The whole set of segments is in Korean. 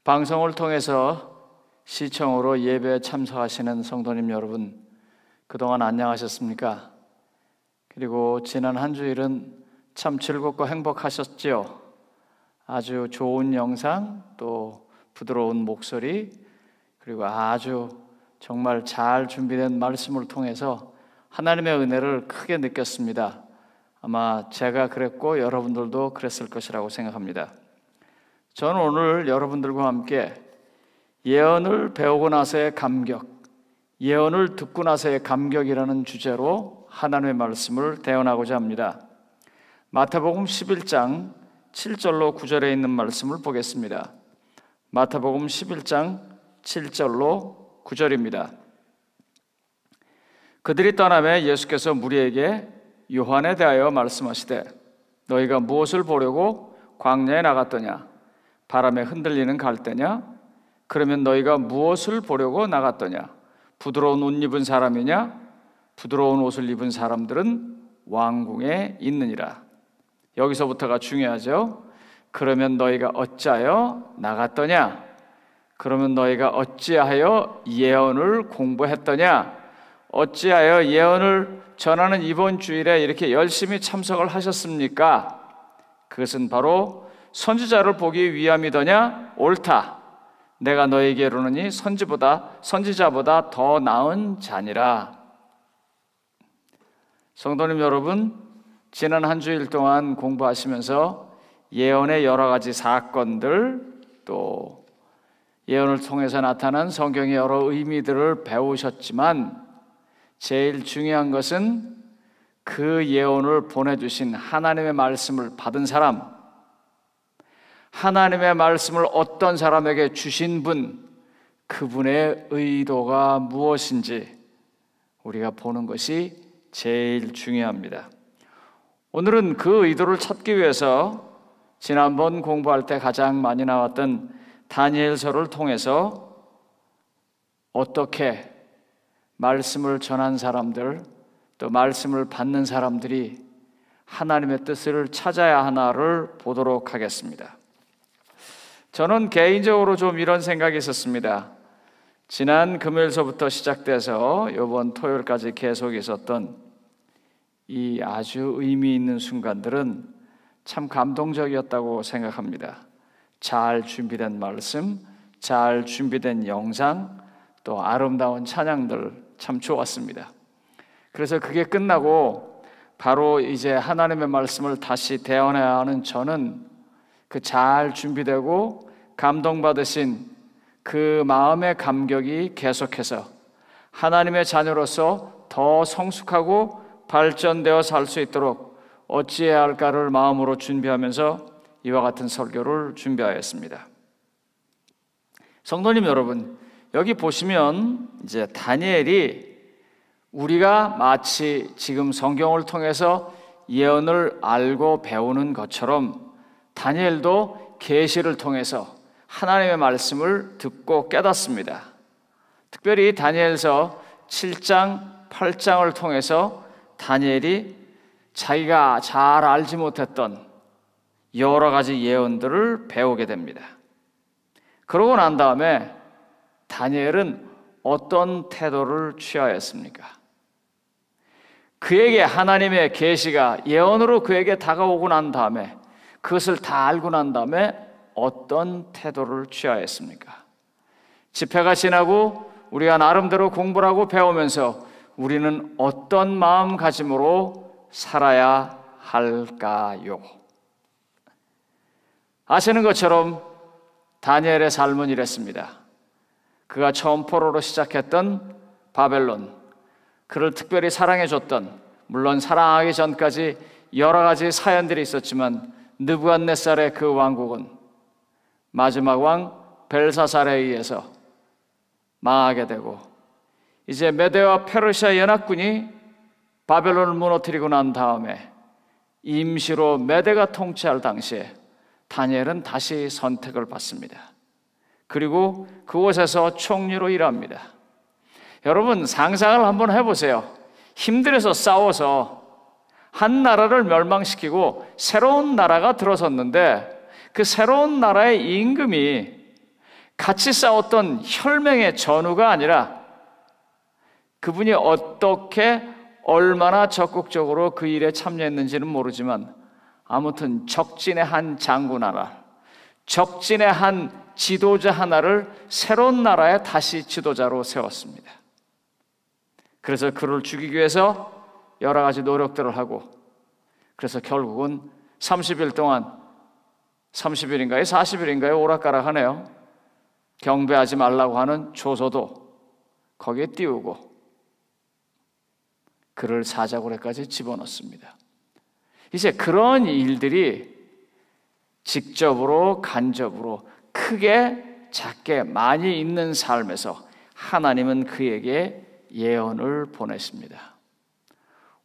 방송을 통해서 시청으로 예배에 참석하시는 성도님 여러분, 그동안 안녕하셨습니까? 그리고 지난 한 주일은 참 즐겁고 행복하셨지요? 아주 좋은 영상, 또 부드러운 목소리, 그리고 아주 정말 잘 준비된 말씀을 통해서 하나님의 은혜를 크게 느꼈습니다. 아마 제가 그랬고 여러분들도 그랬을 것이라고 생각합니다. 저는 오늘 여러분들과 함께 예언을 배우고 나서의 감격, 예언을 듣고 나서의 감격이라는 주제로 하나님의 말씀을 대언하고자 합니다. 마태복음 11장 7절로 9절에 있는 말씀을 보겠습니다. 마태복음 11장 7절로 9절입니다. 그들이 떠나매 예수께서 무리에게 요한에 대하여 말씀하시되 너희가 무엇을 보려고 광야에 나갔더냐? 바람에 흔들리는 갈대냐? 그러면 너희가 무엇을 보려고 나갔더냐? 부드러운 옷 입은 사람이냐? 부드러운 옷을 입은 사람들은 왕궁에 있느니라. 여기서부터가 중요하죠. 그러면 너희가 어찌하여 나갔더냐? 그러면 너희가 어찌하여 예언을 공부했더냐? 어찌하여 예언을 전하는 이번 주일에 이렇게 열심히 참석을 하셨습니까? 그것은 바로 선지자를 보기 위함이더냐? 옳다. 내가 너에게 이르노니 선지자보다 더 나은 자니라. 성도님 여러분, 지난 한 주일 동안 공부하시면서 예언의 여러 가지 사건들, 또 예언을 통해서 나타난 성경의 여러 의미들을 배우셨지만 제일 중요한 것은 그 예언을 보내주신 하나님의 말씀을 받은 사람, 하나님의 말씀을 어떤 사람에게 주신 분, 그분의 의도가 무엇인지 우리가 보는 것이 제일 중요합니다. 오늘은 그 의도를 찾기 위해서 지난번 공부할 때 가장 많이 나왔던 다니엘서를 통해서 어떻게 말씀을 전한 사람들, 또 말씀을 받는 사람들이 하나님의 뜻을 찾아야 하나를 보도록 하겠습니다. 저는 개인적으로 좀 이런 생각이 있었습니다. 지난 금요일서부터 시작돼서 이번 토요일까지 계속 있었던 이 아주 의미 있는 순간들은 참 감동적이었다고 생각합니다. 잘 준비된 말씀, 잘 준비된 영상, 또 아름다운 찬양들 참 좋았습니다. 그래서 그게 끝나고 바로 이제 하나님의 말씀을 다시 대언해야 하는 저는 그 잘 준비되고 감동받으신 그 마음의 감격이 계속해서 하나님의 자녀로서 더 성숙하고 발전되어 살 수 있도록 어찌해야 할까를 마음으로 준비하면서 이와 같은 설교를 준비하였습니다. 성도님 여러분, 여기 보시면 이제 다니엘이 우리가 마치 지금 성경을 통해서 예언을 알고 배우는 것처럼 다니엘도 계시를 통해서 하나님의 말씀을 듣고 깨닫습니다. 특별히 다니엘서 7장, 8장을 통해서 다니엘이 자기가 잘 알지 못했던 여러 가지 예언들을 배우게 됩니다. 그러고 난 다음에 다니엘은 어떤 태도를 취하였습니까? 그에게 하나님의 계시가 예언으로 그에게 다가오고 난 다음에 그것을 다 알고 난 다음에 어떤 태도를 취하였습니까? 집회가 지나고 우리가 나름대로 공부를 하고 배우면서 우리는 어떤 마음가짐으로 살아야 할까요? 아시는 것처럼 다니엘의 삶은 이랬습니다. 그가 처음 포로로 시작했던 바벨론, 그를 특별히 사랑해줬던, 물론 사랑하기 전까지 여러 가지 사연들이 있었지만 느부갓네살의 그 왕국은 마지막 왕 벨사살에 의해서 망하게 되고 이제 메대와 페르시아 연합군이 바벨론을 무너뜨리고 난 다음에 임시로 메대가 통치할 당시에 다니엘은 다시 선택을 받습니다. 그리고 그곳에서 총리로 일합니다. 여러분 상상을 한번 해보세요. 힘들어서 싸워서 한 나라를 멸망시키고 새로운 나라가 들어섰는데 그 새로운 나라의 임금이 같이 싸웠던 혈맹의 전우가 아니라 그분이 어떻게 얼마나 적극적으로 그 일에 참여했는지는 모르지만 아무튼 적진의 한 장군 하나, 적진의 한 지도자 하나를 새로운 나라의 다시 지도자로 세웠습니다. 그래서 그를 죽이기 위해서 여러 가지 노력들을 하고, 그래서 결국은 30일 동안, 30일인가요? 40일인가요? 오락가락하네요. 경배하지 말라고 하는 조서도 거기에 띄우고 그를 사자굴에까지 집어넣습니다. 이제 그런 일들이 직접으로 간접으로 크게 작게 많이 있는 삶에서 하나님은 그에게 예언을 보내십니다.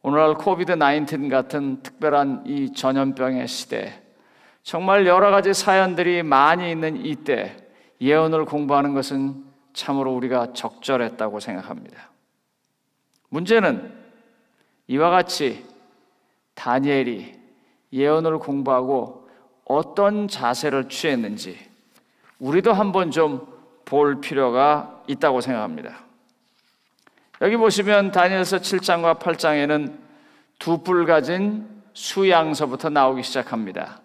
오늘날 코비드-19 같은 특별한 이 전염병의 시대, 정말 여러 가지 사연들이 많이 있는 이때 예언을 공부하는 것은 참으로 우리가 적절했다고 생각합니다. 문제는 이와 같이 다니엘이 예언을 공부하고 어떤 자세를 취했는지 우리도 한번 좀 볼 필요가 있다고 생각합니다. 여기 보시면 다니엘서 7장과 8장에는 두 뿔 가진 수양서부터 나오기 시작합니다.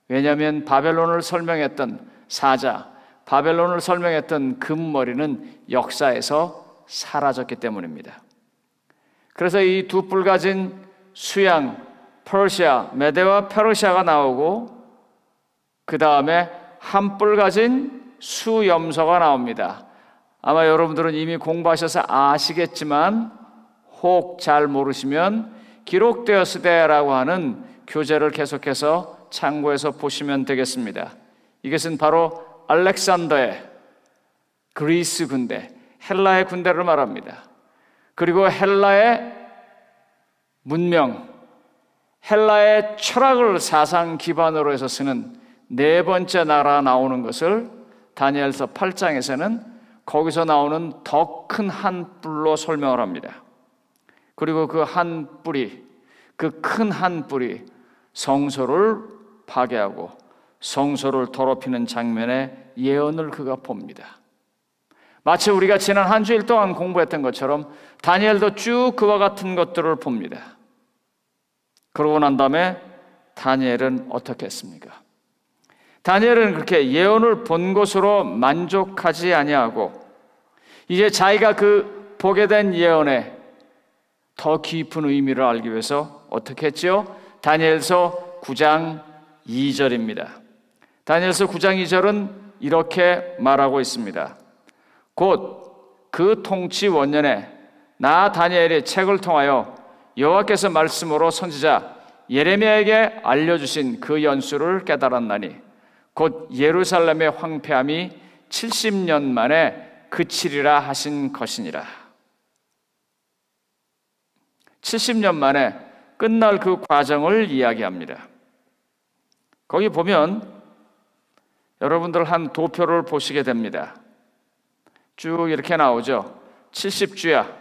왜냐하면 바벨론을 설명했던 사자, 바벨론을 설명했던 금머리는 역사에서 사라졌기 때문입니다. 그래서 이 두 뿔 가진 수양, 퍼시아, 메데와 페르시아가 나오고 그 다음에 한 뿔 가진 수염소가 나옵니다. 아마 여러분들은 이미 공부하셔서 아시겠지만 혹 잘 모르시면 기록되었으되라고 하는 교재를 계속해서 참고해서 보시면 되겠습니다. 이것은 바로 알렉산더의 그리스 군대, 헬라의 군대를 말합니다. 그리고 헬라의 문명, 헬라의 철학을 사상 기반으로 해서 쓰는 네 번째 나라 나오는 것을 다니엘서 8장에서는 거기서 나오는 더 큰 한 뿔로 설명을 합니다. 그리고 그 한 뿔이, 그 큰 한 뿔이 성소를 파괴하고 성소를 더럽히는 장면의 예언을 그가 봅니다. 마치 우리가 지난 한 주일 동안 공부했던 것처럼 다니엘도 쭉 그와 같은 것들을 봅니다. 그러고 난 다음에 다니엘은 어떻게 했습니까? 다니엘은 그렇게 예언을 본 것으로 만족하지 아니하고 이제 자기가 그 보게 된 예언에 더 깊은 의미를 알기 위해서 어떻게 했지요? 다니엘서 9장 2절입니다. 다니엘서 9장 2절은 이렇게 말하고 있습니다. 곧 그 통치 원년에 나 다니엘의 책을 통하여 여호와께서 말씀으로 선지자 예레미야에게 알려주신 그 연수를 깨달았나니 곧 예루살렘의 황폐함이 70년 만에 그치리라 하신 것이니라. 70년 만에 끝날 그 과정을 이야기합니다. 거기 보면 여러분들 한 도표를 보시게 됩니다. 쭉 이렇게 나오죠. 70주야.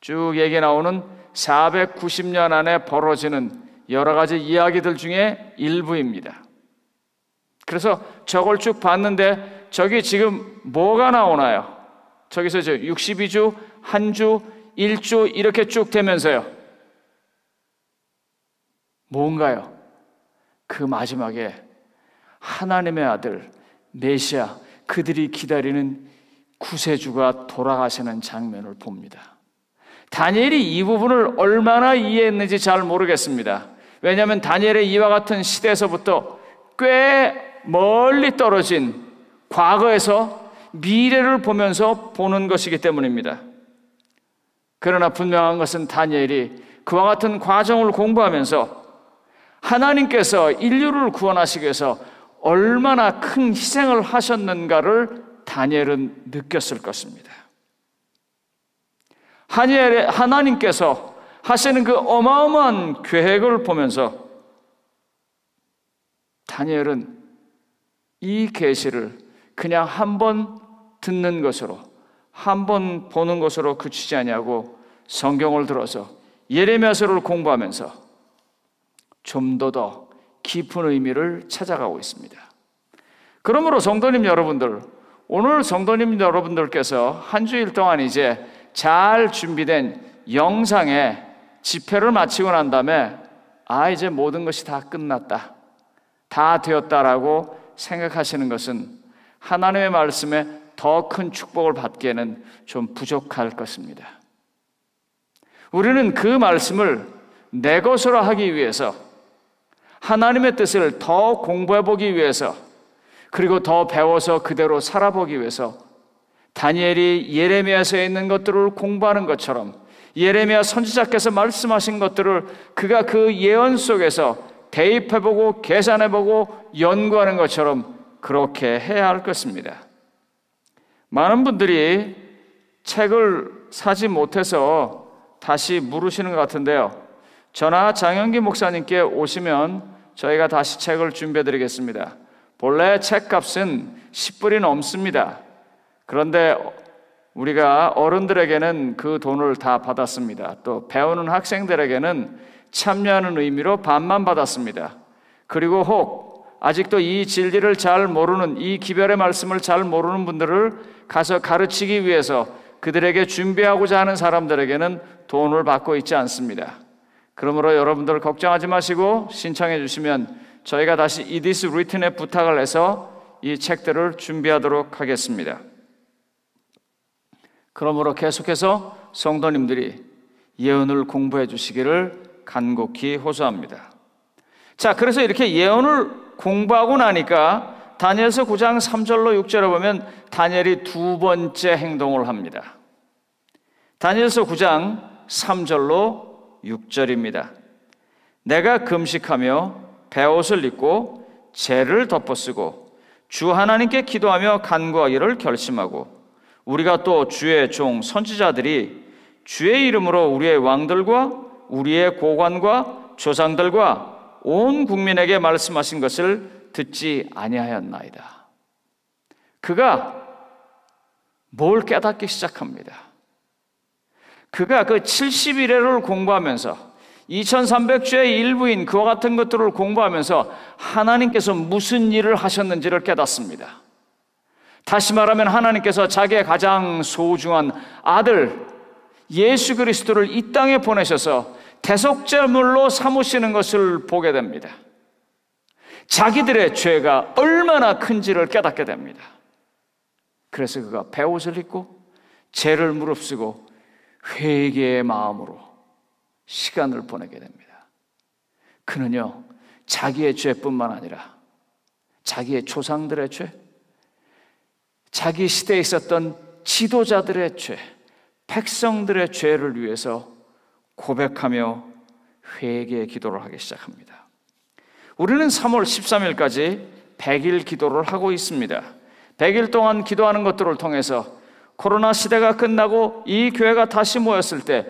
쭉 얘기 나오는 490년 안에 벌어지는 여러 가지 이야기들 중에 일부입니다. 그래서 저걸 쭉 봤는데 저기 지금 뭐가 나오나요? 저기서 62주, 한 주, 1주 이렇게 쭉 되면서요. 뭔가요? 그 마지막에 하나님의 아들 메시아, 그들이 기다리는 구세주가 돌아가시는 장면을 봅니다. 다니엘이 이 부분을 얼마나 이해했는지 잘 모르겠습니다. 왜냐하면 다니엘의 이와 같은 시대에서부터 꽤 멀리 떨어진 과거에서 미래를 보면서 보는 것이기 때문입니다. 그러나 분명한 것은 다니엘이 그와 같은 과정을 공부하면서 하나님께서 인류를 구원하시기 위해서 얼마나 큰 희생을 하셨는가를 다니엘은 느꼈을 것입니다. 하나님께서 하시는 그 어마어마한 계획을 보면서 다니엘은 이 계시를 그냥 한 번 듣는 것으로, 한 번 보는 것으로 그치지 아니하고 성경을 들어서 예레미야서를 공부하면서 좀 더 깊은 의미를 찾아가고 있습니다. 그러므로 성도님 여러분들, 오늘 성도님 여러분들께서 한 주일 동안 이제 잘 준비된 영상의 집회를 마치고 난 다음에 이제 모든 것이 다 끝났다, 다 되었다라고 생각하시는 것은 하나님의 말씀에 더 큰 축복을 받기에는 좀 부족할 것입니다. 우리는 그 말씀을 내 것으로 하기 위해서, 하나님의 뜻을 더 공부해보기 위해서, 그리고 더 배워서 그대로 살아보기 위해서 다니엘이 예레미야서에 있는 것들을 공부하는 것처럼, 예레미야 선지자께서 말씀하신 것들을 그가 그 예언 속에서 대입해보고 계산해보고 연구하는 것처럼 그렇게 해야 할 것입니다. 많은 분들이 책을 사지 못해서 다시 물으시는 것 같은데요, 저나 장영기 목사님께 오시면 저희가 다시 책을 준비해 드리겠습니다. 본래 책값은 10불이 넘습니다. 그런데 우리가 어른들에게는 그 돈을 다 받았습니다. 또 배우는 학생들에게는 참여하는 의미로 반만 받았습니다. 그리고 혹 아직도 이 진리를 잘 모르는, 이 기별의 말씀을 잘 모르는 분들을 가서 가르치기 위해서 그들에게 준비하고자 하는 사람들에게는 돈을 받고 있지 않습니다. 그러므로 여러분들 걱정하지 마시고 신청해 주시면 저희가 다시 It is written에 부탁을 해서 이 책들을 준비하도록 하겠습니다. 그러므로 계속해서 성도님들이 예언을 공부해 주시기를 간곡히 호소합니다. 자, 그래서 이렇게 예언을 공부하고 나니까 다니엘서 9장 3절로 6절에 보면 다니엘이 두 번째 행동을 합니다. 다니엘서 9장 3절로 6절입니다. 내가 금식하며 베옷을 입고 재를 덮어쓰고 주 하나님께 기도하며 간구하기를 결심하고, 우리가 또 주의 종 선지자들이 주의 이름으로 우리의 왕들과 우리의 고관과 조상들과 온 국민에게 말씀하신 것을 듣지 아니하였나이다. 그가 뭘 깨닫기 시작합니다. 그가 그 70일을 공부하면서 2300주의 일부인 그와 같은 것들을 공부하면서 하나님께서 무슨 일을 하셨는지를 깨닫습니다. 다시 말하면 하나님께서 자기의 가장 소중한 아들 예수 그리스도를 이 땅에 보내셔서 대속제물로 삼으시는 것을 보게 됩니다. 자기들의 죄가 얼마나 큰지를 깨닫게 됩니다. 그래서 그가 베옷을 입고 죄를 무릅쓰고 회개의 마음으로 시간을 보내게 됩니다. 그는요, 자기의 죄뿐만 아니라 자기의 조상들의 죄, 자기 시대에 있었던 지도자들의 죄, 백성들의 죄를 위해서 고백하며 회개의 기도를 하기 시작합니다. 우리는 3월 13일까지 100일 기도를 하고 있습니다. 100일 동안 기도하는 것들을 통해서 코로나 시대가 끝나고 이 교회가 다시 모였을 때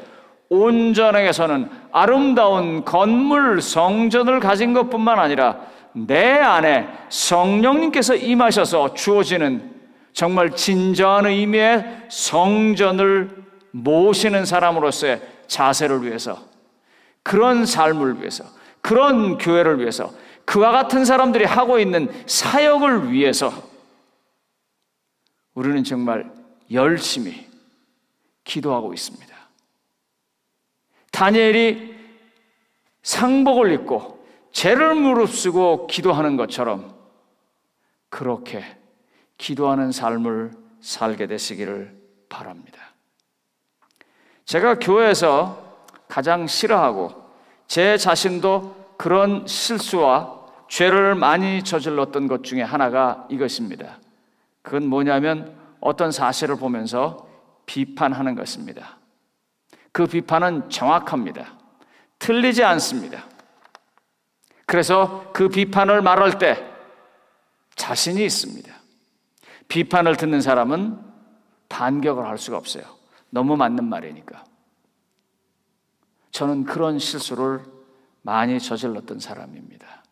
온전에게서는 아름다운 건물, 성전을 가진 것뿐만 아니라 내 안에 성령님께서 임하셔서 주어지는 정말 진정한 의미의 성전을 모시는 사람으로서의 자세를 위해서, 그런 삶을 위해서, 그런 교회를 위해서, 그와 같은 사람들이 하고 있는 사역을 위해서 우리는 정말 열심히 기도하고 있습니다. 다니엘이 상복을 입고 죄를 무릅쓰고 기도하는 것처럼 그렇게 기도하는 삶을 살게 되시기를 바랍니다. 제가 교회에서 가장 싫어하고 제 자신도 그런 실수와 죄를 많이 저질렀던 것 중에 하나가 이것입니다. 그건 뭐냐면 어떤 사실을 보면서 비판하는 것입니다. 그 비판은 정확합니다. 틀리지 않습니다. 그래서 그 비판을 말할 때 자신이 있습니다. 비판을 듣는 사람은 반격을 할 수가 없어요. 너무 맞는 말이니까. 저는 그런 실수를 많이 저질렀던 사람입니다.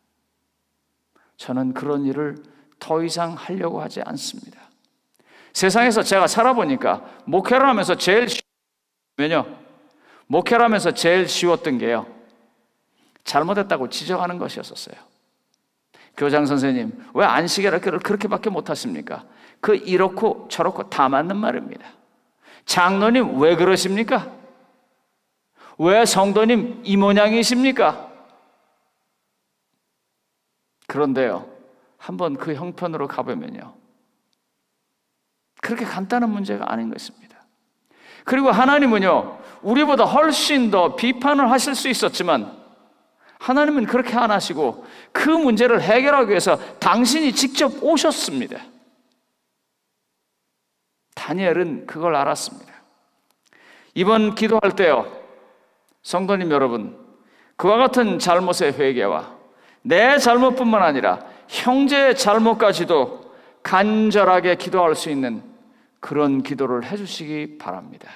저는 그런 일을 더 이상 하려고 하지 않습니다. 세상에서 제가 살아보니까 목회를 하면서 제일 목회를 하면서 제일 쉬웠던 게요, 잘못했다고 지적하는 것이었어요. 교장 선생님, 왜 안식일을 그렇게밖에 못하십니까? 그 이렇고 저렇고 다 맞는 말입니다. 장로님 왜 그러십니까? 왜 성도님 이 모양이십니까? 그런데요, 한번 그 형편으로 가보면요, 그렇게 간단한 문제가 아닌 것입니다. 그리고 하나님은요, 우리보다 훨씬 더 비판을 하실 수 있었지만 하나님은 그렇게 안 하시고 그 문제를 해결하기 위해서 당신이 직접 오셨습니다. 다니엘은 그걸 알았습니다. 이번 기도할 때요, 성도님 여러분, 그와 같은 잘못의 회개와 내 잘못뿐만 아니라 형제의 잘못까지도 간절하게 기도할 수 있는 그런 기도를 해주시기 바랍니다.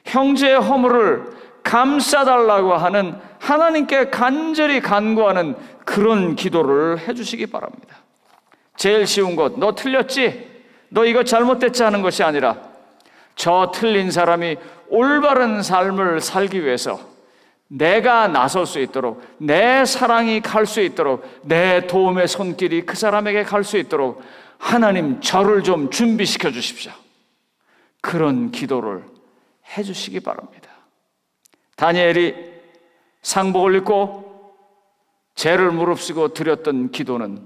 형제의 허물을 감싸달라고 하는, 하나님께 간절히 간구하는 그런 기도를 해주시기 바랍니다. 제일 쉬운 것, 너 틀렸지? 너 이거 잘못됐지 하는 것이 아니라 저 틀린 사람이 올바른 삶을 살기 위해서 내가 나설 수 있도록, 내 사랑이 갈 수 있도록, 내 도움의 손길이 그 사람에게 갈 수 있도록 하나님 저를 좀 준비시켜 주십시오. 그런 기도를 해주시기 바랍니다. 다니엘이 상복을 입고 죄를 무릅쓰고 드렸던 기도는,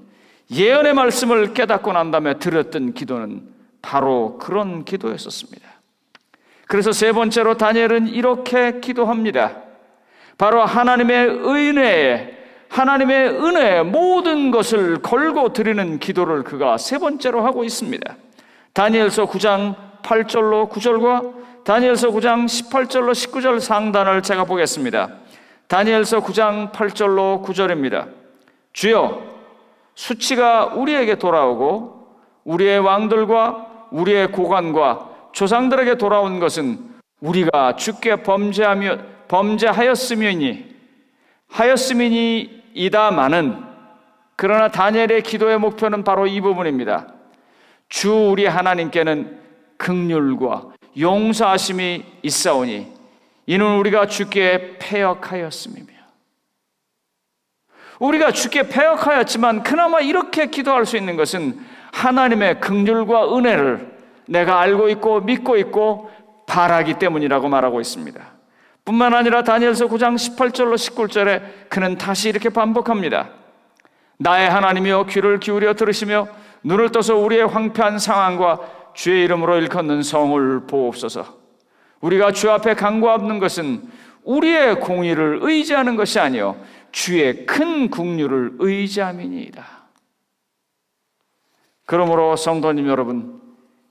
예언의 말씀을 깨닫고 난 다음에 드렸던 기도는 바로 그런 기도였었습니다. 그래서 세 번째로 다니엘은 이렇게 기도합니다. 바로 하나님의 은혜에 모든 것을 걸고 드리는 기도를 그가 세 번째로 하고 있습니다. 다니엘서 9장 8절로 9절과 다니엘서 9장 18절로 19절 상단을 제가 보겠습니다. 다니엘서 9장 8절로 9절입니다. 주여, 수치가 우리에게 돌아오고 우리의 왕들과 우리의 고관과 조상들에게 돌아온 것은 우리가 주께 하였음이니이다마는, 그러나 다니엘의 기도의 목표는 바로 이 부분입니다. 주 우리 하나님께는 긍휼과 용서하심이 있사오니 이는 우리가 주께 패역하였음이며. 우리가 주께 패역하였지만 그나마 이렇게 기도할 수 있는 것은 하나님의 긍휼과 은혜를 내가 알고 있고 믿고 있고 바라기 때문이라고 말하고 있습니다. 뿐만 아니라 다니엘서 9장 18절로 19절에 그는 다시 이렇게 반복합니다. 나의 하나님이여, 귀를 기울여 들으시며 눈을 떠서 우리의 황폐한 상황과 주의 이름으로 일컫는 성을 보옵소서. 우리가 주 앞에 간구하는 것은 우리의 공의를 의지하는 것이 아니요 주의 큰 긍휼을 의지함이니이다. 그러므로 성도님 여러분,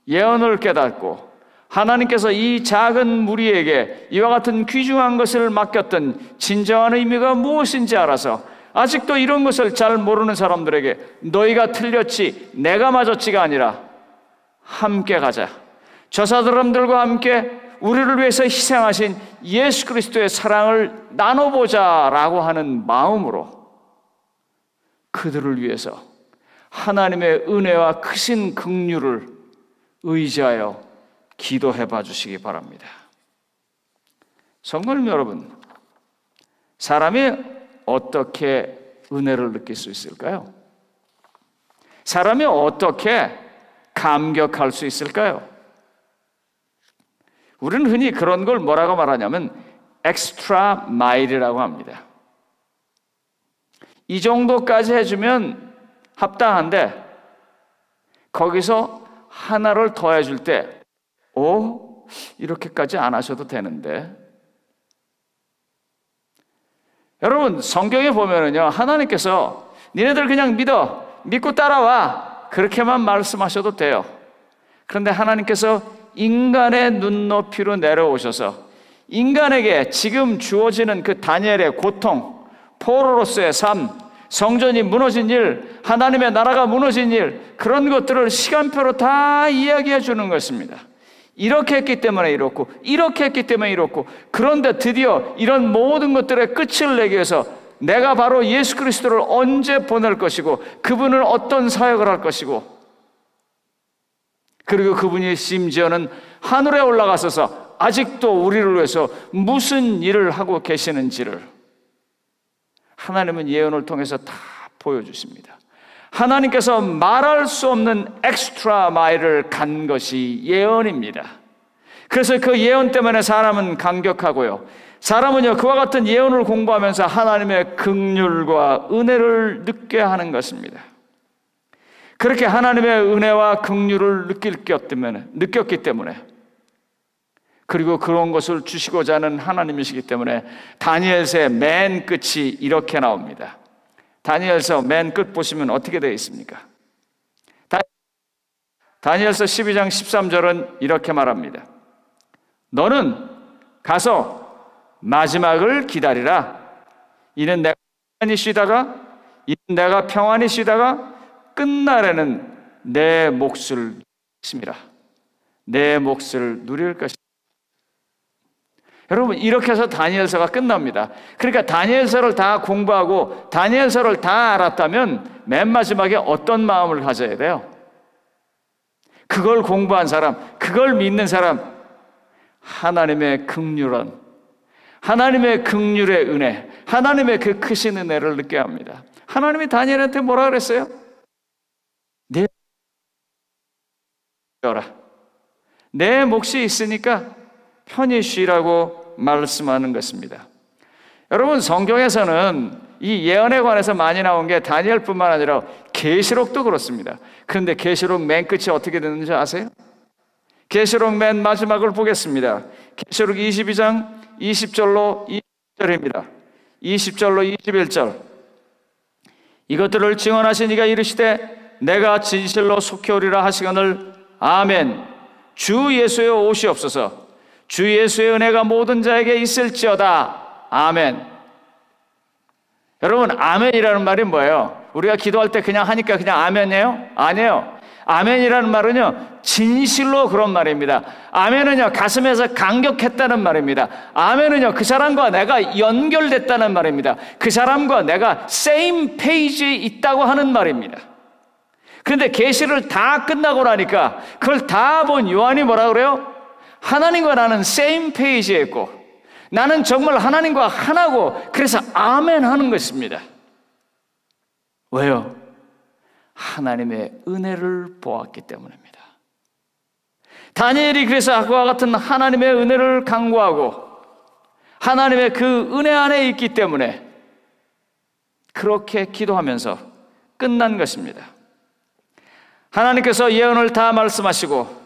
예언을 깨닫고 하나님께서 이 작은 무리에게 이와 같은 귀중한 것을 맡겼던 진정한 의미가 무엇인지 알아서 아직도 이런 것을 잘 모르는 사람들에게 너희가 틀렸지 내가 맞았지가 아니라 함께 가자, 저 사람들과 함께 우리를 위해서 희생하신 예수 그리스도의 사랑을 나눠보자라고 하는 마음으로 그들을 위해서 하나님의 은혜와 크신 긍휼을 의지하여 기도해 봐 주시기 바랍니다. 성도님 여러분, 사람이 어떻게 은혜를 느낄 수 있을까요? 사람이 어떻게 감격할 수 있을까요? 우리는 흔히 그런 걸 뭐라고 말하냐면 엑스트라 마일이라고 합니다. 이 정도까지 해주면 합당한데 거기서 하나를 더 해줄 때 이렇게까지 안 하셔도 되는데. 여러분, 성경에 보면은요, 하나님께서 니네들 그냥 믿고 따라와, 그렇게만 말씀하셔도 돼요. 그런데 하나님께서 인간의 눈높이로 내려오셔서 인간에게 지금 주어지는 그 다니엘의 고통, 포로로서의 삶, 성전이 무너진 일, 하나님의 나라가 무너진 일, 그런 것들을 시간표로 다 이야기해 주는 것입니다. 이렇게 했기 때문에 이렇고, 이렇게 했기 때문에 이렇고, 그런데 드디어 이런 모든 것들의 끝을 내기 위해서 내가 바로 예수 그리스도를 언제 보낼 것이고, 그분을 어떤 사역을 할 것이고, 그리고 그분이 심지어는 하늘에 올라가셔서 아직도 우리를 위해서 무슨 일을 하고 계시는지를 하나님은 예언을 통해서 다 보여주십니다. 하나님께서 말할 수 없는 엑스트라 마일을 간 것이 예언입니다. 그래서 그 예언 때문에 사람은 감격하고요, 사람은요 그와 같은 예언을 공부하면서 하나님의 긍휼과 은혜를 느껴 하는 것입니다. 그렇게 하나님의 은혜와 긍휼을 느꼈기 때문에, 그리고 그런 것을 주시고자 하는 하나님이시기 때문에 다니엘서의 맨 끝이 이렇게 나옵니다. 다니엘서 맨 끝 보시면 어떻게 되어 있습니까? 다니엘서 12장 13절은 이렇게 말합니다. 너는 가서 마지막을 기다리라. 이는 내가 평안히 쉬다가 끝날에는 내 몫을 누리라. 내 몫을 누릴 것이다. 여러분, 이렇게 해서 다니엘서가 끝납니다. 그러니까 다니엘서를 다 공부하고 다니엘서를 다 알았다면 맨 마지막에 어떤 마음을 가져야 돼요? 그걸 공부한 사람, 그걸 믿는 사람, 하나님의 긍휼한, 하나님의 긍휼의 은혜, 하나님의 그 크신 은혜를 느껴야 합니다. 하나님이 다니엘한테 뭐라 그랬어요? 내 몫이 있으니까 편히 쉬라고 말씀하는 것입니다. 여러분, 성경에서는 이 예언에 관해서 많이 나온 게 다니엘뿐만 아니라 계시록도 그렇습니다. 그런데 계시록 맨 끝이 어떻게 되는지 아세요? 계시록 맨 마지막을 보겠습니다. 계시록 22장 20절로 21절입니다. 20절로 21절. 이것들을 증언하신 이가 이르시되 내가 진실로 속히 오리라 하시거늘 아멘. 주 예수의 오시옵소서. 주 예수의 은혜가 모든 자에게 있을지어다. 아멘. 여러분, 아멘이라는 말이 뭐예요? 우리가 기도할 때 그냥 하니까 그냥 아멘이에요? 아니에요. 아멘이라는 말은요, 진실로 그런 말입니다. 아멘은요, 가슴에서 감격했다는 말입니다. 아멘은요, 그 사람과 내가 연결됐다는 말입니다. 그 사람과 내가 same page에 있다고 하는 말입니다. 그런데 계시를 다 끝나고 나니까 그걸 다 본 요한이 뭐라 그래요? 하나님과 나는 same page에 있고 나는 정말 하나님과 하나고, 그래서 아멘 하는 것입니다. 왜요? 하나님의 은혜를 보았기 때문입니다. 다니엘이 그래서 그와 같은 하나님의 은혜를 간구하고 하나님의 그 은혜 안에 있기 때문에 그렇게 기도하면서 끝난 것입니다. 하나님께서 예언을 다 말씀하시고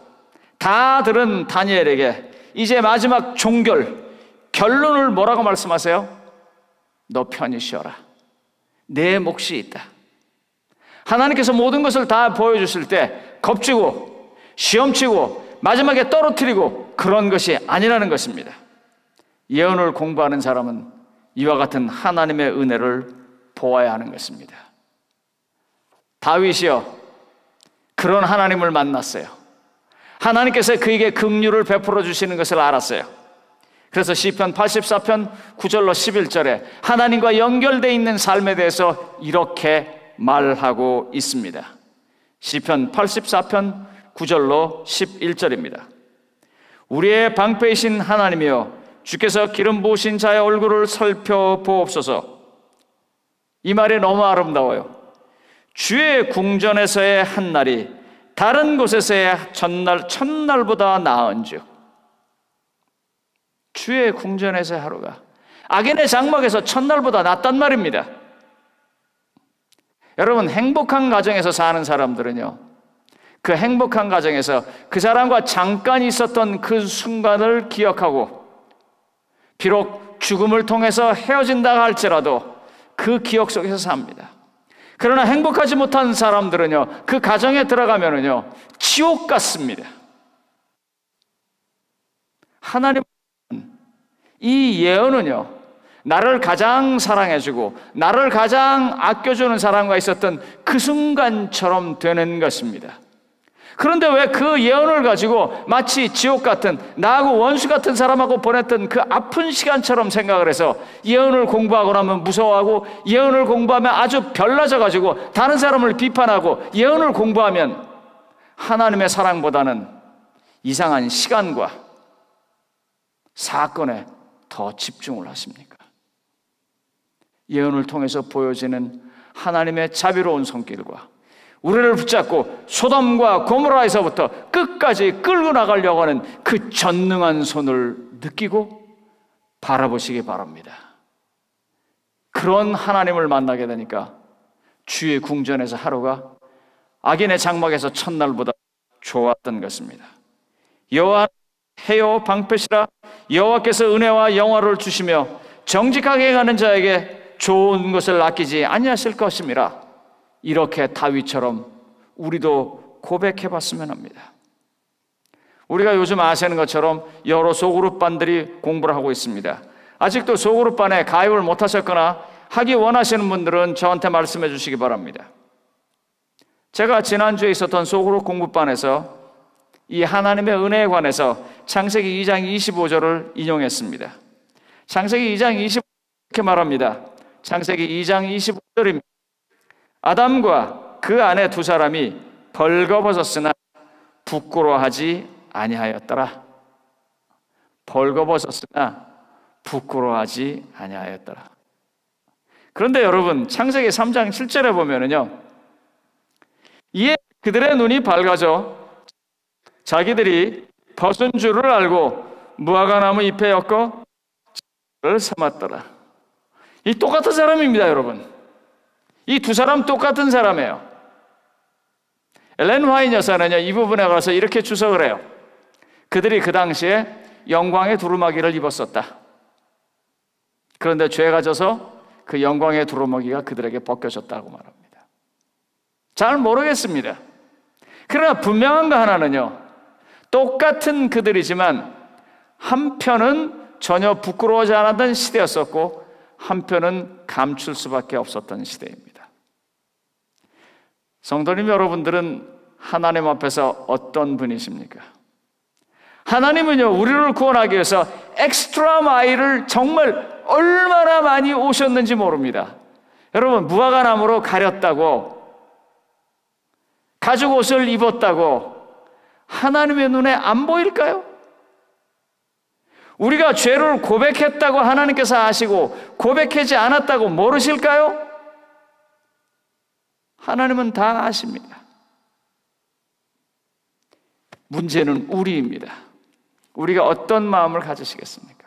다 들은 다니엘에게 이제 마지막 종결, 결론을 뭐라고 말씀하세요? 너 편히 쉬어라. 내 몫이 있다. 하나님께서 모든 것을 다 보여주실 때 겁주고 시험치고 마지막에 떨어뜨리고 그런 것이 아니라는 것입니다. 예언을 공부하는 사람은 이와 같은 하나님의 은혜를 보아야 하는 것입니다. 다윗이요, 그런 하나님을 만났어요. 하나님께서 그에게 긍휼을 베풀어 주시는 것을 알았어요. 그래서 시편 84편 9절로 11절에 하나님과 연결되어 있는 삶에 대해서 이렇게 말하고 있습니다. 시편 84편 9절로 11절입니다. 우리의 방패이신 하나님이여, 주께서 기름 부으신 자의 얼굴을 살펴보옵소서. 이 말이 너무 아름다워요. 주의 궁전에서의 한날이 다른 곳에서의 첫날보다 나은즉, 주의 궁전에서의 하루가 악인의 장막에서 첫날보다 낫단 말입니다. 여러분, 행복한 가정에서 사는 사람들은요, 그 행복한 가정에서 그 사람과 잠깐 있었던 그 순간을 기억하고 비록 죽음을 통해서 헤어진다 할지라도 그 기억 속에서 삽니다. 그러나 행복하지 못한 사람들은요, 그 가정에 들어가면은요, 지옥 같습니다. 하나님, 이 예언은요, 나를 가장 사랑해주고 나를 가장 아껴주는 사람과 있었던 그 순간처럼 되는 것입니다. 그런데 왜 그 예언을 가지고 마치 지옥 같은, 나하고 원수 같은 사람하고 보냈던 그 아픈 시간처럼 생각을 해서 예언을 공부하고 나면 무서워하고, 예언을 공부하면 아주 별나져가지고 다른 사람을 비판하고, 예언을 공부하면 하나님의 사랑보다는 이상한 시간과 사건에 더 집중을 하십니까? 예언을 통해서 보여지는 하나님의 자비로운 손길과 우리를 붙잡고 소돔과 고모라에서부터 끝까지 끌고 나가려고 하는 그 전능한 손을 느끼고 바라보시기 바랍니다. 그런 하나님을 만나게 되니까 주의 궁전에서 하루가 악인의 장막에서 첫날보다 좋았던 것입니다. 여호와 해요 방패시라, 여호와께서 은혜와 영화를 주시며 정직하게 가는 자에게 좋은 것을 아끼지 아니하실 것임이라. 이렇게 다윗처럼 우리도 고백해봤으면 합니다. 우리가 요즘 아시는 것처럼 여러 소그룹반들이 공부를 하고 있습니다. 아직도 소그룹반에 가입을 못하셨거나 하기 원하시는 분들은 저한테 말씀해 주시기 바랍니다. 제가 지난주에 있었던 소그룹 공부반에서 이 하나님의 은혜에 관해서 창세기 2장 25절을 인용했습니다. 창세기 2장 25절 이렇게 말합니다. 창세기 2장 25절입니다. 아담과 그 아내 두 사람이 벌거벗었으나 부끄러워하지 아니하였더라. 벌거벗었으나 부끄러워하지 아니하였더라. 그런데 여러분, 창세기 3장 7절에 보면은요, 이에 그들의 눈이 밝아져 자기들이 벗은 줄을 알고 무화과나무 잎에 엮어 를 삼았더라. 이 똑같은 사람입니다, 여러분. 이 두 사람 똑같은 사람이에요. 엘렌 화이트 여사는요, 이 부분에 가서 이렇게 주석을 해요. 그들이 그 당시에 영광의 두루마기를 입었었다. 그런데 죄가 져서 그 영광의 두루마기가 그들에게 벗겨졌다고 말합니다. 잘 모르겠습니다. 그러나 분명한 거 하나는요, 똑같은 그들이지만 한편은 전혀 부끄러워하지 않았던 시대였었고 한편은 감출 수밖에 없었던 시대입니다. 성도님 여러분들은 하나님 앞에서 어떤 분이십니까? 하나님은요, 우리를 구원하기 위해서 엑스트라 마일을 정말 얼마나 많이 오셨는지 모릅니다. 여러분, 무화과나무로 가렸다고, 가죽 옷을 입었다고 하나님의 눈에 안 보일까요? 우리가 죄를 고백했다고 하나님께서 아시고 고백하지 않았다고 모르실까요? 하나님은 다 아십니다. 문제는 우리입니다. 우리가 어떤 마음을 가지시겠습니까?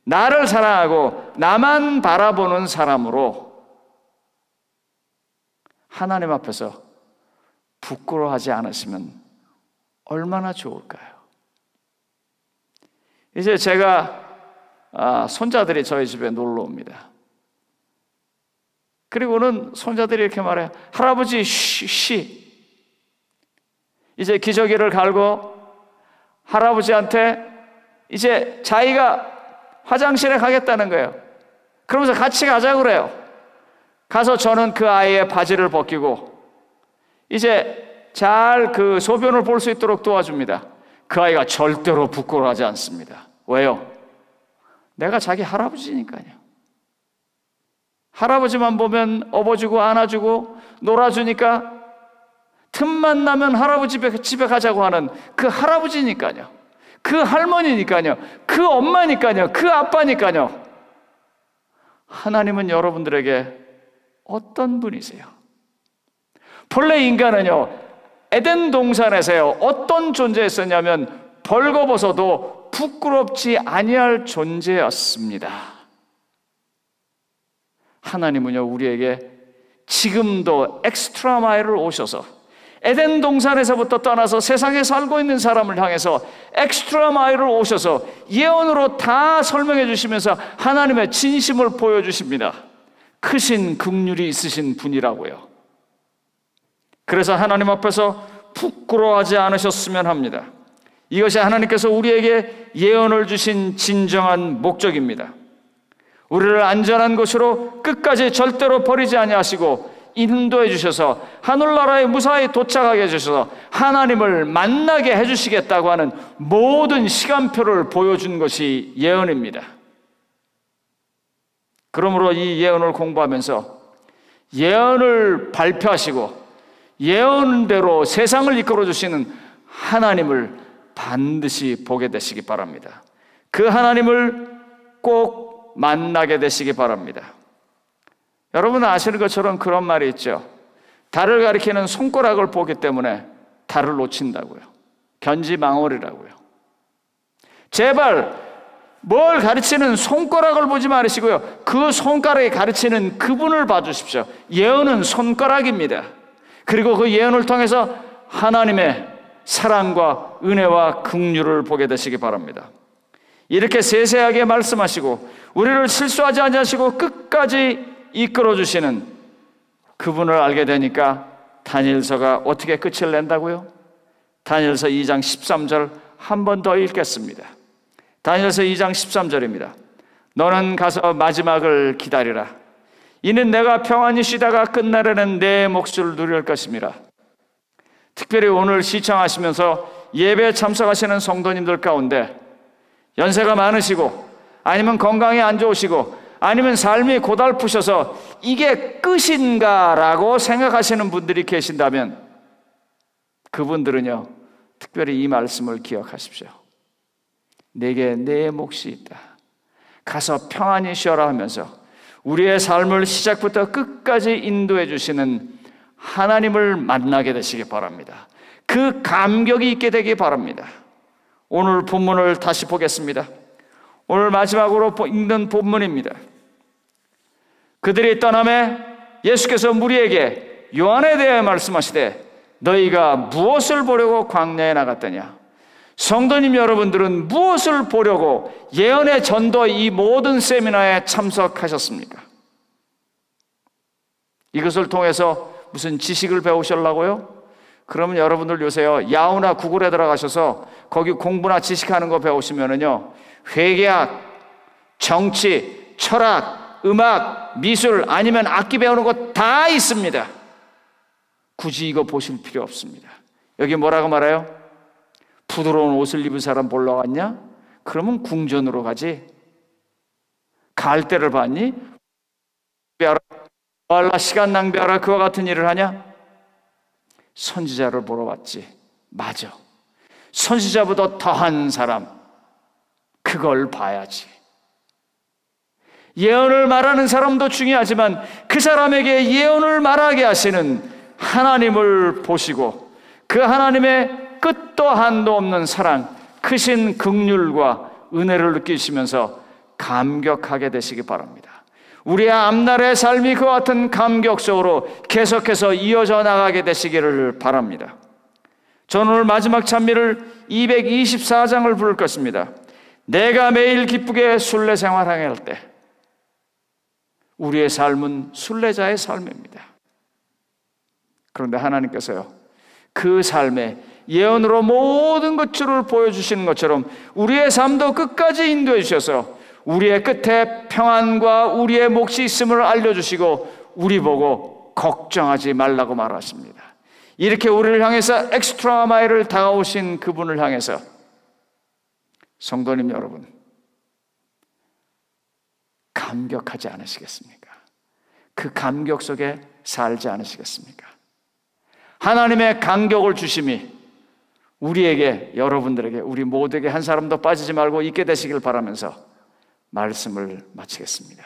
나를 사랑하고 나만 바라보는 사람으로 하나님 앞에서 부끄러워하지 않으시면 얼마나 좋을까요? 이제 제가 손자들이 저희 집에 놀러 옵니다. 그리고는 손자들이 이렇게 말해요. 할아버지 쉬. 이제 기저귀를 갈고 할아버지한테 이제 자기가 화장실에 가겠다는 거예요. 그러면서 같이 가자고 그래요. 가서 저는 그 아이의 바지를 벗기고 이제 잘 그 소변을 볼 수 있도록 도와줍니다. 그 아이가 절대로 부끄러워하지 않습니다. 왜요? 내가 자기 할아버지니까요. 할아버지만 보면 업어주고 안아주고 놀아주니까 틈만 나면 할아버지 집에 가자고 하는 그 할아버지니까요. 그 할머니니까요. 그 엄마니까요. 그 아빠니까요. 하나님은 여러분들에게 어떤 분이세요? 본래 인간은요, 에덴 동산에서요, 어떤 존재였었냐면 벌거벗어도 부끄럽지 아니할 존재였습니다. 하나님은요, 우리에게 지금도 엑스트라 마일을 오셔서 에덴 동산에서부터 떠나서 세상에 살고 있는 사람을 향해서 엑스트라 마일을 오셔서 예언으로 다 설명해 주시면서 하나님의 진심을 보여주십니다. 크신 긍휼이 있으신 분이라고요. 그래서 하나님 앞에서 부끄러워하지 않으셨으면 합니다. 이것이 하나님께서 우리에게 예언을 주신 진정한 목적입니다. 우리를 안전한 곳으로 끝까지 절대로 버리지 아니하시고 인도해 주셔서 하늘나라에 무사히 도착하게 해주셔서 하나님을 만나게 해주시겠다고 하는 모든 시간표를 보여준 것이 예언입니다. 그러므로 이 예언을 공부하면서 예언을 발표하시고 예언대로 세상을 이끌어 주시는 하나님을 반드시 보게 되시기 바랍니다. 그 하나님을 꼭 만나게 되시기 바랍니다. 여러분 아시는 것처럼 그런 말이 있죠. 달을 가리키는 손가락을 보기 때문에 달을 놓친다고요. 견지망월이라고요. 제발 뭘 가르치는 손가락을 보지 말으시고요, 그 손가락에 가르치는 그분을 봐주십시오. 예언은 손가락입니다. 그리고 그 예언을 통해서 하나님의 사랑과 은혜와 긍휼을 보게 되시기 바랍니다. 이렇게 세세하게 말씀하시고 우리를 실수하지 않으시고 끝까지 이끌어주시는 그분을 알게 되니까 다니엘서가 어떻게 끝을 낸다고요? 다니엘서 2장 13절 한 번 더 읽겠습니다. 다니엘서 2장 13절입니다. 너는 가서 마지막을 기다리라. 이는 내가 평안히 쉬다가 끝날에는 내 몫을 누릴 것임이라. 특별히 오늘 시청하시면서 예배에 참석하시는 성도님들 가운데 연세가 많으시고 아니면 건강이 안 좋으시고 아니면 삶이 고달프셔서 이게 끝인가라고 생각하시는 분들이 계신다면 그분들은요, 특별히 이 말씀을 기억하십시오. 내게 내 몫이 있다. 가서 평안히 쉬어라 하면서 우리의 삶을 시작부터 끝까지 인도해 주시는 하나님을 만나게 되시기 바랍니다. 그 감격이 있게 되기 바랍니다. 오늘 본문을 다시 보겠습니다. 오늘 마지막으로 읽는 본문입니다. 그들이 떠남에 예수께서 무리에게 요한에 대해 말씀하시되 너희가 무엇을 보려고 광야에 나갔더냐? 성도님 여러분들은 무엇을 보려고 예언의 전도 이 모든 세미나에 참석하셨습니까? 이것을 통해서 무슨 지식을 배우시려고요? 그러면 여러분들 요새요, 야후나 구글에 들어가셔서 거기 공부나 지식하는 거 배우시면은요, 회계학, 정치, 철학, 음악, 미술 아니면 악기 배우는 거 다 있습니다. 굳이 이거 보실 필요 없습니다. 여기 뭐라고 말해요? 부드러운 옷을 입은 사람 보러 갔냐? 그러면 궁전으로 가지. 갈대를 봤니? 알라 시간 낭비하라 그와 같은 일을 하냐? 선지자를 보러 왔지. 맞아. 선지자보다 더한 사람, 그걸 봐야지. 예언을 말하는 사람도 중요하지만 그 사람에게 예언을 말하게 하시는 하나님을 보시고 그 하나님의 끝도 한도 없는 사랑, 크신 긍휼과 은혜를 느끼시면서 감격하게 되시기 바랍니다. 우리의 앞날의 삶이 그와 같은 감격 속으로 계속해서 이어져 나가게 되시기를 바랍니다. 저는 오늘 마지막 찬미를 224장을 부를 것입니다. 내가 매일 기쁘게 순례 생활할 때, 우리의 삶은 순례자의 삶입니다. 그런데 하나님께서요, 그 삶에 예언으로 모든 것들을 보여주시는 것처럼 우리의 삶도 끝까지 인도해 주셔서 우리의 끝에 평안과 우리의 몫이 있음을 알려주시고 우리 보고 걱정하지 말라고 말하십니다. 이렇게 우리를 향해서 엑스트라 마일을 다가오신 그분을 향해서 성도님 여러분, 감격하지 않으시겠습니까? 그 감격 속에 살지 않으시겠습니까? 하나님의 간격을 주심이 우리에게, 여러분들에게, 우리 모두에게 한 사람도 빠지지 말고 있게 되시길 바라면서 말씀을 마치겠습니다.